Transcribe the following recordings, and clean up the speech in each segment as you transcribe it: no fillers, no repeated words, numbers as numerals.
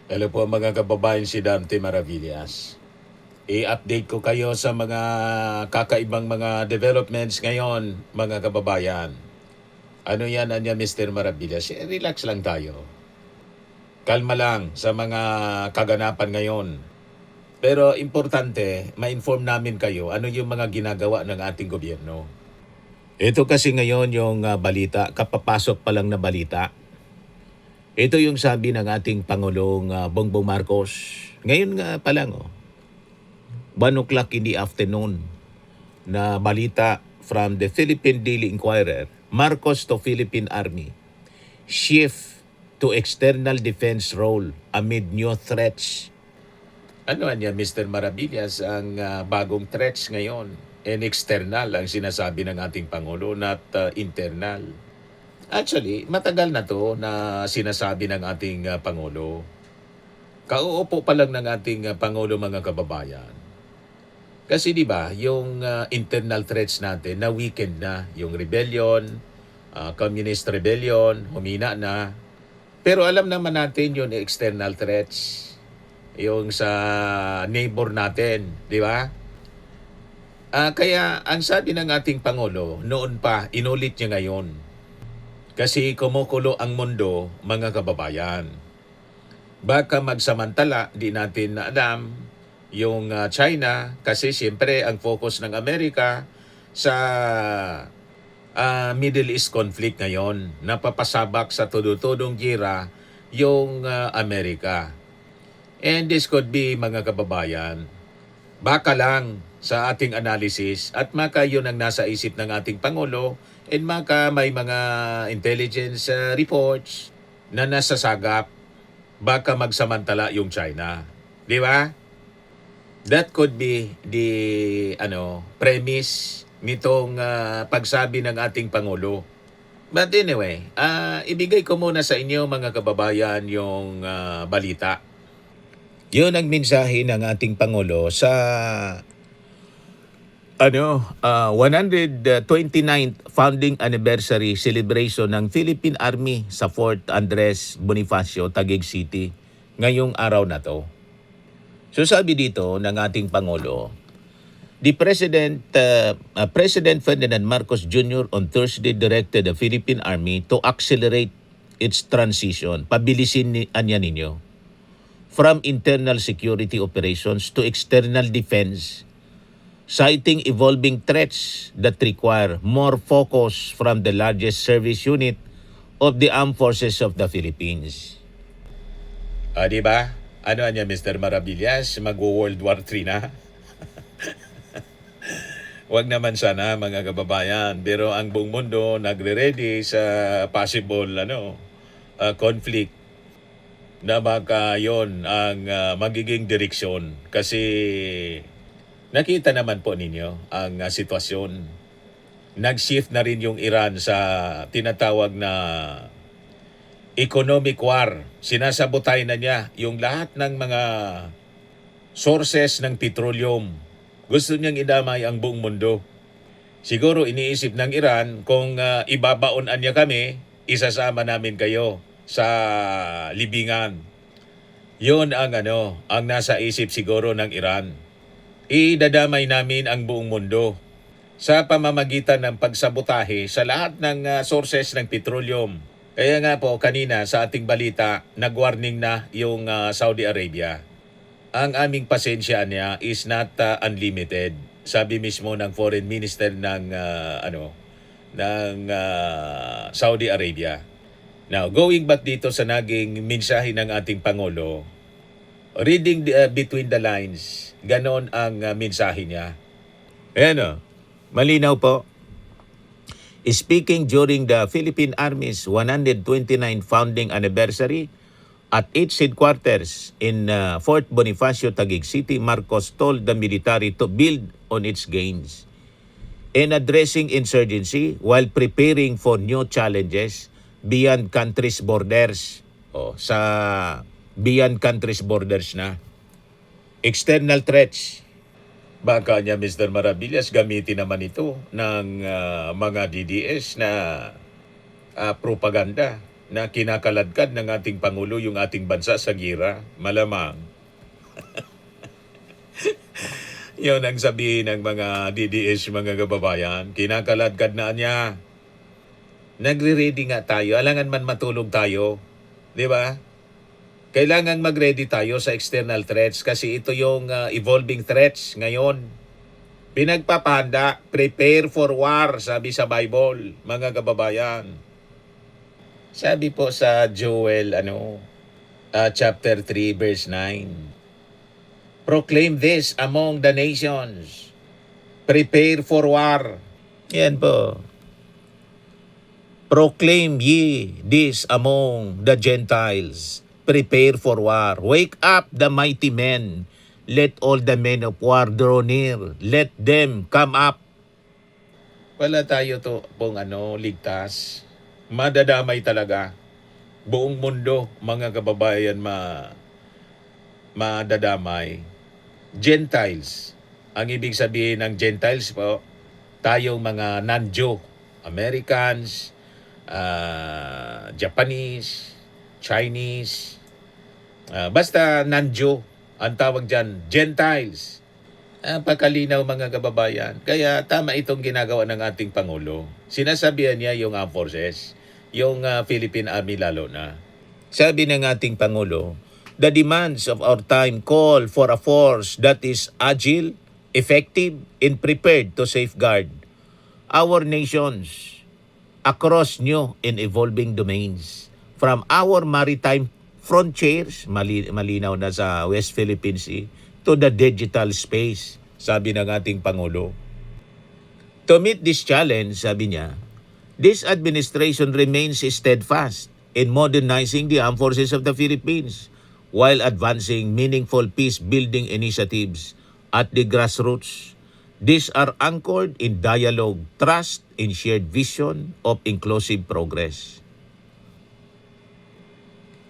Hello po mga kababayan, si Dante Maravillas. I-update ko kayo sa mga kakaibang mga developments ngayon, mga kababayan. Ano yan, Anya Mr. Maravillas? Relax lang tayo. Kalma lang sa mga kaganapan ngayon. Pero importante, ma-inform namin kayo ano yung mga ginagawa ng ating gobyerno. Ito kasi ngayon yung balita, kapapasok pa lang na balita. Ito yung sabi ng ating Pangulong Bongbong Marcos. Ngayon nga pa lang, 1 o'clock in the afternoon, na balita from the Philippine Daily Inquirer, Marcos to Philippine Army, shift to external defense role amid new threats. Ano niya, Mr. Maravillas, ang bagong threats ngayon? And external ang sinasabi ng ating Pangulo, not internal. Actually, matagal na to na sinasabi ng ating Pangulo. Kauupo pa lang ng ating Pangulo, mga kababayan. Kasi 'di ba, yung internal threats natin na weakened na, yung rebellion, communist rebellion, humina na. Pero alam naman natin yung external threats, yung sa neighbor natin, 'di ba? Kaya ang sabi ng ating Pangulo, noon pa, inulit niya ngayon. Kasi kumukulo ang mundo, mga kababayan. Baka magsamantala, di natin na alam yung China, kasi siyempre ang focus ng Amerika sa Middle East conflict ngayon. Napapasabak sa tudutudong gira yung Amerika. And this could be, mga kababayan, baka lang sa ating analysis at maka yun ang nasa isip ng ating Pangulo, and maka may mga intelligence reports na nasasagap baka magsamantala yung China. Di ba? That could be the premise nitong pagsabi ng ating Pangulo. But anyway, ibigay ko muna sa inyo, mga kababayan, yung balita. Yun ang mensahe ng ating Pangulo sa 129th founding anniversary celebration ng Philippine Army sa Fort Andres Bonifacio, Taguig City ngayong araw na to. So sabi dito ng ating Pangulo, President Ferdinand Marcos Jr. on Thursday directed the Philippine Army to accelerate its transition, pabilisin niya ninyo, from internal security operations to external defense, citing evolving threats that require more focus from the largest service unit of the Armed Forces of the Philippines. Di ba? Ano niya, Mr. Maravillas? Mag-World War III na? Wag naman sana, mga kababayan, pero ang buong mundo nagre-ready sa possible conflict na baka yon ang magiging direksyon. Kasi nakita naman po ninyo ang sitwasyon. Nag-shift na rin yung Iran sa tinatawag na economic war. Sinasabotay na niya yung lahat ng mga sources ng petroleum. Gusto niyang idamay ang buong mundo. Siguro iniisip ng Iran, kung ibabaonan niya kami, isasama namin kayo sa libingan. Yun ang nasa isip siguro ng Iran. Idadamay namin ang buong mundo sa pamamagitan ng pagsabotahe sa lahat ng sources ng petroleum. Kaya nga po kanina sa ating balita, nag-warning na yung Saudi Arabia. Ang aming pasensya niya is not unlimited. Sabi mismo ng Foreign Minister ng Saudi Arabia. Now, going back dito sa naging mensahe ng ating Pangulo, reading between the lines, ganon ang mensahe niya. Ayan malinaw po. Speaking during the Philippine Army's 129th founding anniversary at its headquarters in Fort Bonifacio, Taguig City, Marcos told the military to build on its gains in addressing insurgency while preparing for new challenges beyond country's borders. Sa beyond country's borders na. External threats. Baka niya, Mr. Maravillas, gamitin naman ito ng mga DDS na propaganda na kinakaladkad ng ating Pangulo yung ating bansa sa gira? Malamang. Yun ang sabihin ng mga DDS, mga kababayan. Kinakaladkad na niya. Nagre-ready nga tayo. Alangan man matulog tayo. Di ba? Kailangan mag-ready tayo sa external threats kasi ito yung evolving threats ngayon. Pinagpapahanda, prepare for war, sabi sa Bible, mga kababayan. Sabi po sa Joel, chapter 3, verse 9. Proclaim this among the nations. Prepare for war. Yan po. Proclaim ye this among the Gentiles. Prepare for war. Wake up the mighty men. Let all the men of war draw near. Let them come up. Wala tayo to pong ligtas. Madadamay talaga. Buong mundo, mga kababayan, madadamay. Gentiles. Ang ibig sabihin ng Gentiles po, tayong mga non-Jew, Americans, Japanese, Chinese, basta non-Jew, ang tawag dyan, Gentiles. Pagkalinaw, mga kababayan. Kaya tama itong ginagawa ng ating Pangulo. Sinasabihan niya yung armed forces, yung Philippine Army lalo na. Sabi ng ating Pangulo, the demands of our time call for a force that is agile, effective, and prepared to safeguard our nations across new and evolving domains. From our maritime frontiers, malinaw na sa West Philippine Sea, to the digital space, sabi ng ating Pangulo. To meet this challenge, sabi niya, this administration remains steadfast in modernizing the armed forces of the Philippines while advancing meaningful peace-building initiatives at the grassroots. These are anchored in dialogue, trust, and shared vision of inclusive progress.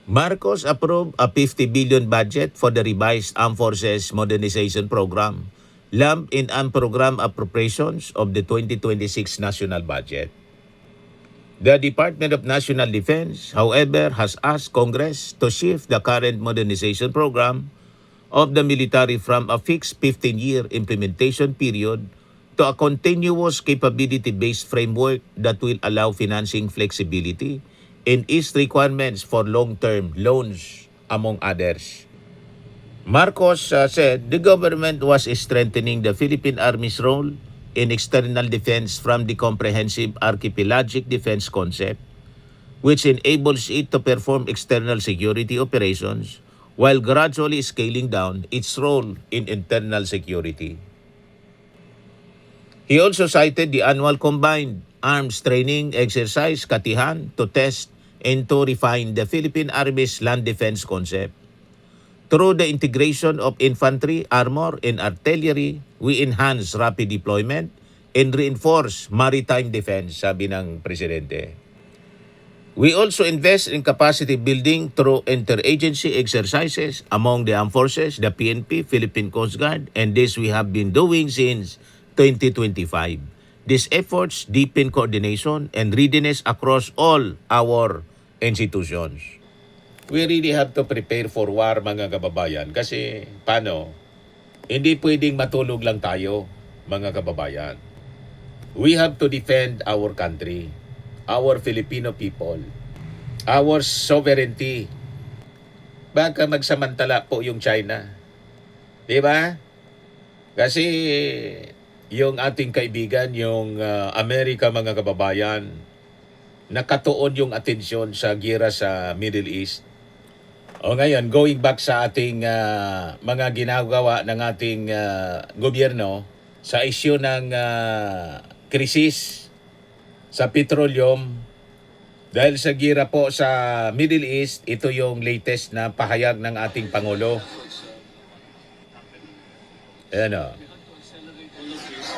Marcos approved a 50 billion budget for the revised Armed Forces Modernization Program, lumped in unprogrammed appropriations of the 2026 national budget. The Department of National Defense, however, has asked Congress to shift the current modernization program of the military from a fixed 15-year implementation period to a continuous capability-based framework that will allow financing flexibility and ease requirements for long-term loans, among others. Marcos said the government was strengthening the Philippine Army's role in external defense from the comprehensive archipelagic defense concept, which enables it to perform external security operations while gradually scaling down its role in internal security. He also cited the annual Combined Arms Training Exercise Katihan to test and to refine the Philippine Army's land defense concept. Through the integration of infantry, armor, and artillery, we enhance rapid deployment and reinforce maritime defense, sabi ng Presidente. We also invest in capacity building through interagency exercises among the armed forces, the PNP, Philippine Coast Guard, and this we have been doing since 2025. These efforts deepen coordination and readiness across all our institutions. We really have to prepare for war, mga kababayan. Kasi, paano? Hindi pwedeng matulog lang tayo, mga kababayan. We have to defend our country, our Filipino people, our sovereignty. Baka magsamantala po yung China. Di ba? Kasi, yung ating kaibigan, yung Amerika, mga kababayan, nakatuon yung atensyon sa gira sa Middle East. O ngayon, going back sa ating mga ginagawa ng ating gobyerno sa isyu ng krisis sa petroleum, dahil sa gira po sa Middle East, ito yung latest na pahayag ng ating Pangulo. Ayan o.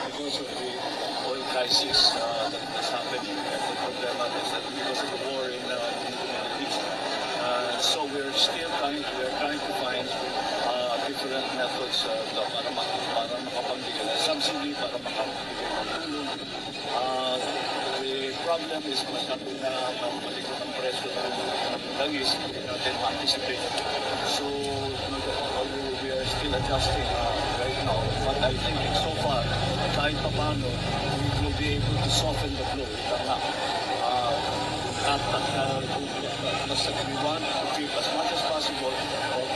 Because of the oil crisis that is happening, and the problema is that because of the war in the East. So we're trying to find different methods para makapagbigay ng subsidy, para makapagbigay ng tulong. The problem is masyado na malikot ang presyo ng langis, hindi natin ma-anticipate. So, we are still adjusting right now. But I think so far, kahit pa paano, we will be able to soften the blow. Ika nga. Basta we want to keep as much as possible.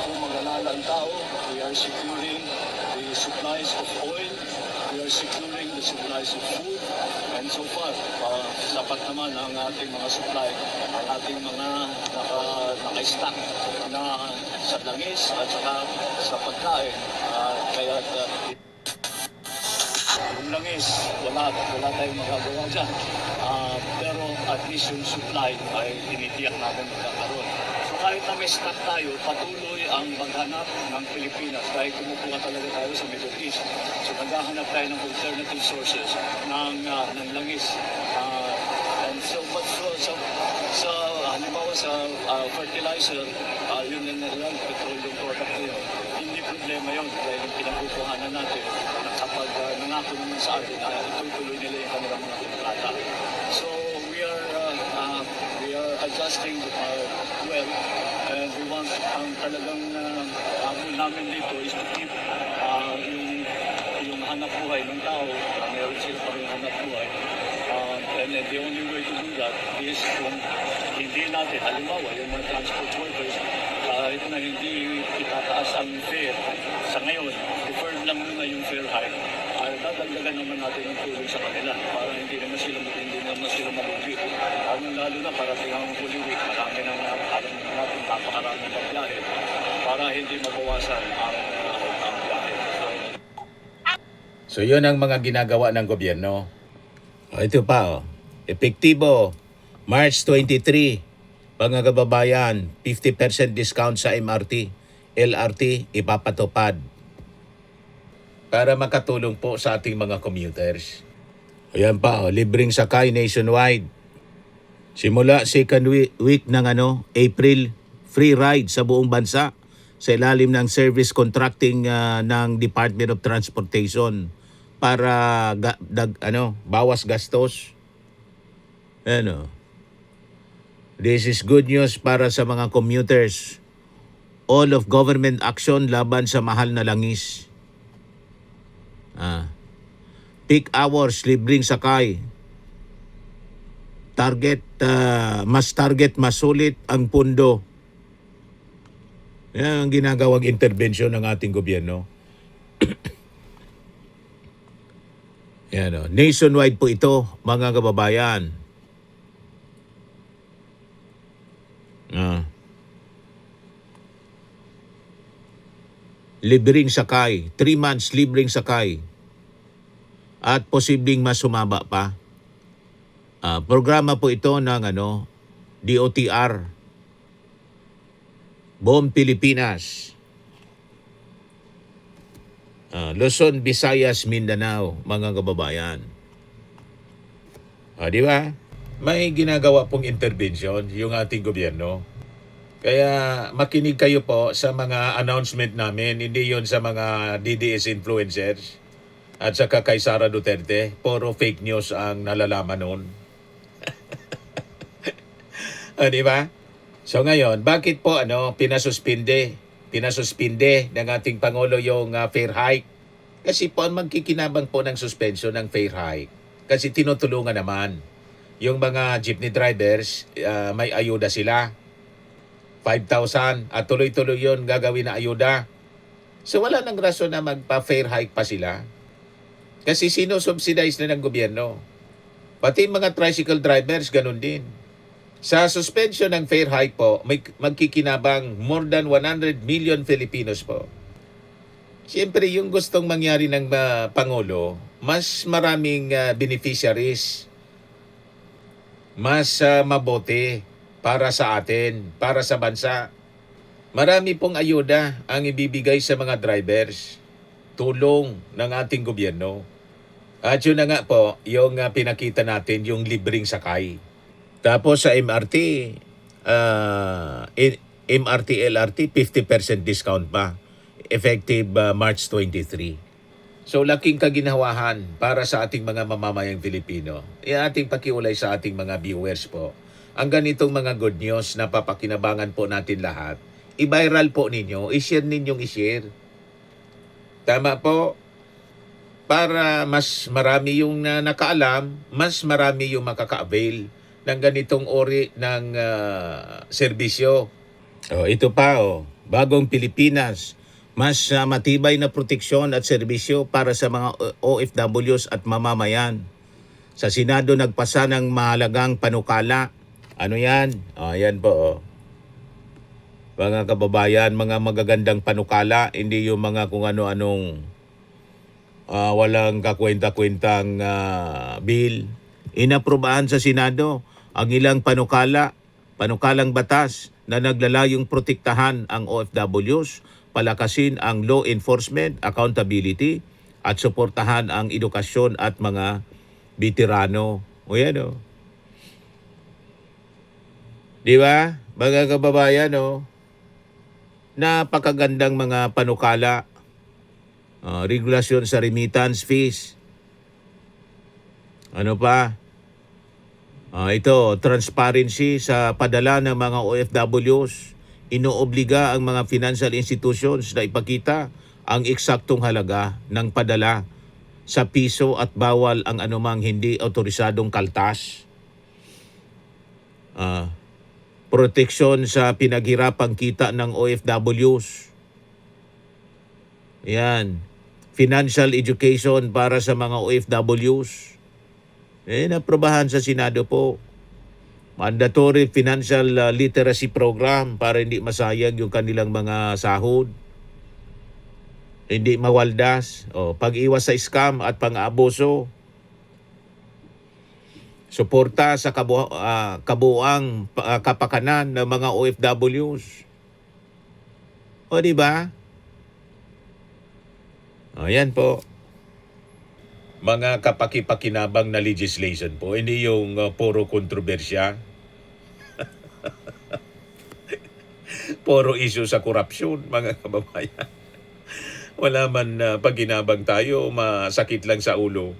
Kung mag-alala ang tao, we are securing the supplies of oil, we are securing the supplies of food, and so far, sapat naman ang ating mga supply, ang ating mga naka-stack na sa langis at saka sa pagkain. Kaya yung langis, wala tayong magagawa dyan. Pero at least yung supply ay tinitiyak natin magkakaroon. So kahit na may stock tayo, patuloy ang maghanap ng Pilipinas. Dahil kumukuha talaga tayo sa Middle East. So naghahanap tayo ng alternative sources ng langis. And so, but sa halimbawa sa fertilizer, yun na lang, petroleum product na yun. Hindi problema yun dahil yung pinagkukuhanan natin na kapag nangako naman sa atin, itutuloy nila yung kanilang mga kontrata. So we are adjusting well, and we want ang talagang goal namin dito is to keep yung hanap buhay ng tao, meron sila pa rin hanap buhay. And the only way to do that is kung hindi natin, halimbawa, yung mga transport workers, kahit na hindi itataas ang fare sa ngayon, deferred lang muna yung fare hike, dadagdagan naman natin ang tulong sa kanila para hindi naman sila malugi. Lalo na parating ang Holy Week, marami nang natin napakaraming pagbiyahe para hindi mabawasan ang biyahe. So yun ang mga ginagawa ng gobyerno. Ito pa, epektibo, March 23, mga kababayan, 50% discount sa MRT, LRT ipapatupad para makatulong po sa ating mga commuters. Ayan pa, libreng sakay nationwide. Simula second week ng April, free ride sa buong bansa sa ilalim ng service contracting ng Department of Transportation para bawas gastos. This is good news para sa mga commuters. All of government action laban sa mahal na langis. Peak hours, libreng sakay. Mas sulit ang pundo. Yan ang ginagawang intervensyon ng ating gobyerno. Yan, nationwide po ito, mga kababayan. Libreng sakay, 3 months libreng sakay. At posibleng mas sumaba pa. Programa po ito ng DOTR. Buong Pilipinas. Luzon, Visayas, Mindanao, mga kababayan. Di ba? May ginagawa pong intervention yung ating gobyerno. Kaya makinig kayo po sa mga announcement namin, hindi yon sa mga DDS influencers at saka kay Sara Duterte. Puro fake news ang nalalaman noon. Di ba? So ngayon, bakit po pinasuspinde ng ating Pangulo yung fare hike? Kasi po ang magkikinabang po ng suspension ng fare hike. Kasi tinutulungan naman yung mga jeepney drivers, may ayuda sila. 5,000 at tuloy-tuloy yun gagawin na ayuda. So wala nang rason na magpa-fare hike pa sila. Kasi sinusubsidize na ng gobyerno. Pati mga tricycle drivers, ganun din. Sa suspension ng fare hike po, may magkikinabang more than 100 million Filipinos po. Siyempre, yung gustong mangyari ng Pangulo, mas maraming beneficiaries. Mas mabuti para sa atin, para sa bansa. Marami pong ayuda ang ibibigay sa mga drivers. Tulong ng ating gobyerno. At yun na nga po, yung pinakita natin, yung libreng sakay. Tapos sa MRT, LRT, 50% discount pa. Effective March 23. So laking kaginhawahan para sa ating mga mamamayang Pilipino. Ating pakiulay sa ating mga viewers po. ang ganitong mga good news na papakinabangan po natin lahat, i-viral po ninyo, i-share ninyong i-share. Tama po? Para mas marami yung nakaalam, mas marami yung makaka-avail ng ganitong uri ng serbisyo. Ito pa, bagong Pilipinas, mas matibay na proteksyon at serbisyo para sa mga OFWs at mamamayan. Sa Senado nagpasa ng mahalagang panukala. Ano yan? Yan po. Mga kababayan, mga magagandang panukala, hindi yung mga kung ano-anong walang kakwenta-kwentang bill. Inaprubahan sa Senado ang ilang panukalang batas na naglalayong protektahan ang OFWs, palakasin ang law enforcement, accountability, at suportahan ang edukasyon at mga veterano. O yan o. Di ba? Mga kababayan napakagandang mga panukala. Regulasyon sa remittance fees. Ano pa? Ito, transparency sa padala ng mga OFWs. Inoobliga ang mga financial institutions na ipakita ang eksaktong halaga ng padala sa piso at bawal ang anumang hindi otorisadong kaltas. Proteksyon sa pinaghirapang kita ng OFWs. Yan. Financial education para sa mga OFWs. Naprobahan sa Senado po. Mandatory financial literacy program para hindi masayang yung kanilang mga sahod. Hindi mawaldas. Pag-iwas sa scam at pang-abuso. Suporta sa kabuuang kapakanan ng mga OFWs. Di ba? Yan po. Mga kapaki-pakinabang na legislation po, hindi yung puro kontrobersya. Puro issue sa korupsyon, mga kababayan. Wala man paginabang tayo, masakit lang sa ulo.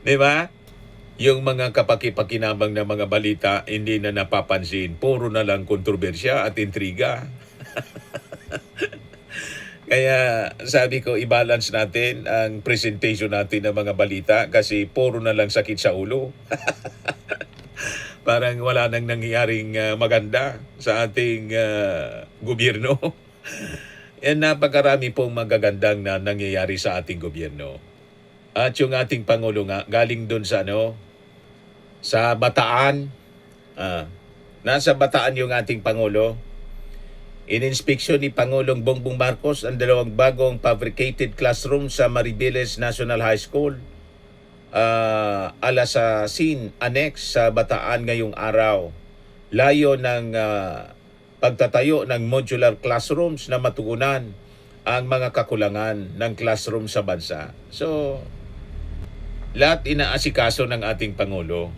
Di ba? Yung mga kapaki-pakinabang na mga balita, hindi na napapansin. Puro na lang kontrobersya at intriga. Kaya sabi ko, i-balance natin ang presentation natin ng mga balita kasi puro na lang sakit sa ulo. Parang wala nang nangyayaring maganda sa ating gobyerno. Yan, napakarami pong magagandang na nangyayari sa ating gobyerno. At yung ating Pangulo nga, galing dun sa sa Bataan. Nasa Bataan yung ating Pangulo. Ininspeksyon ni Pangulong Bongbong Marcos ang 2 bagong fabricated classroom sa Maribeles National High School. Alasasin Annex sa Bataan ngayong araw. Layo ng pagtatayo ng modular classrooms na matugunan ang mga kakulangan ng classroom sa bansa. So, lahat inaasikaso ng ating Pangulo.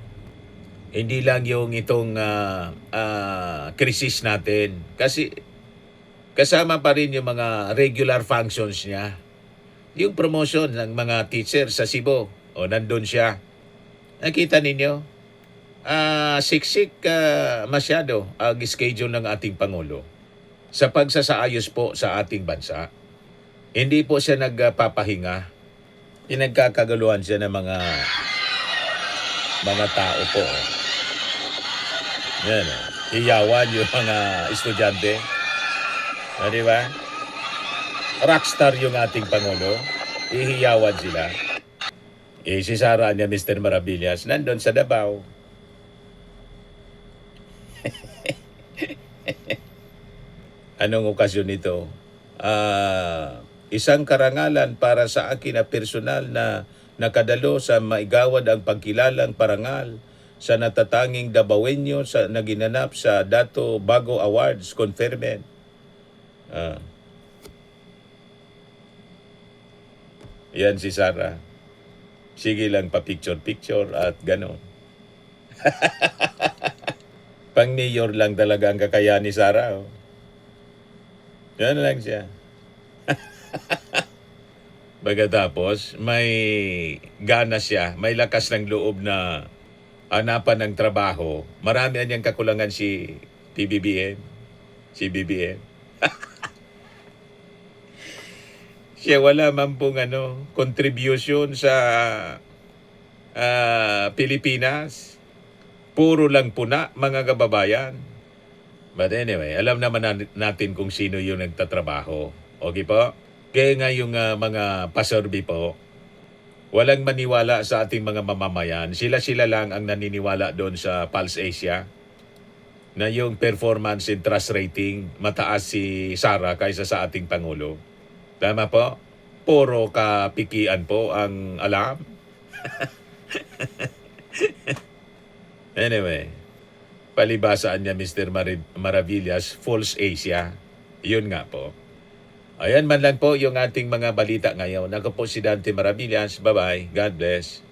Hindi lang yung itong krisis natin. Kasi kasama pa rin yung mga regular functions niya. Yung promotion ng mga teacher sa Cebu, nandun siya. Nakita ninyo? Siksik masyado ang schedule ng ating Pangulo sa pagsasaayos po sa ating bansa. Hindi po siya nagpapahinga. Pinagkakaguluhan siya ng mga tao po. Yan, iyawan yung mga estudyante. Di ba? Rockstar yung ating Pangulo. Ihiyawan sila. Si Sara niya, Mr. Maravillas, nandun sa Davao. Anong okasyon ito? Isang karangalan para sa akin na personal na nakadalo sa maigawad ang pagkilalang parangal sa natatanging Davaoenyo sa naginanap sa Dato Bago Awards Conferment. Yan si Sara. Sige lang pa-picture-picture at gano'n. Pang-mayor lang talaga ang kakayahan ni Sara. Yan lang siya. Pagkatapos, may gana siya, may lakas ng loob na hanapan ng trabaho. Marami anyang kakulangan si PBBM, si BBM. Siya wala man pong contribution sa Pilipinas. Puro lang puna, mga kababayan. But anyway, alam naman natin kung sino yung nagtatrabaho. Okay po? Kaya nga yung mga pasurvey po, walang maniwala sa ating mga mamamayan. Sila-sila lang ang naniniwala doon sa Pulse Asia na yung performance and trust rating mataas si Sara kaysa sa ating Pangulo. Tama po? Puro kapikian po ang alam. Anyway, palibasaan niya Mr. Maravillas, false Asia. Yun nga po. Ayan man lang po yung ating mga balita ngayon. Ako po si Dante Maravillas. Bye-bye. God bless.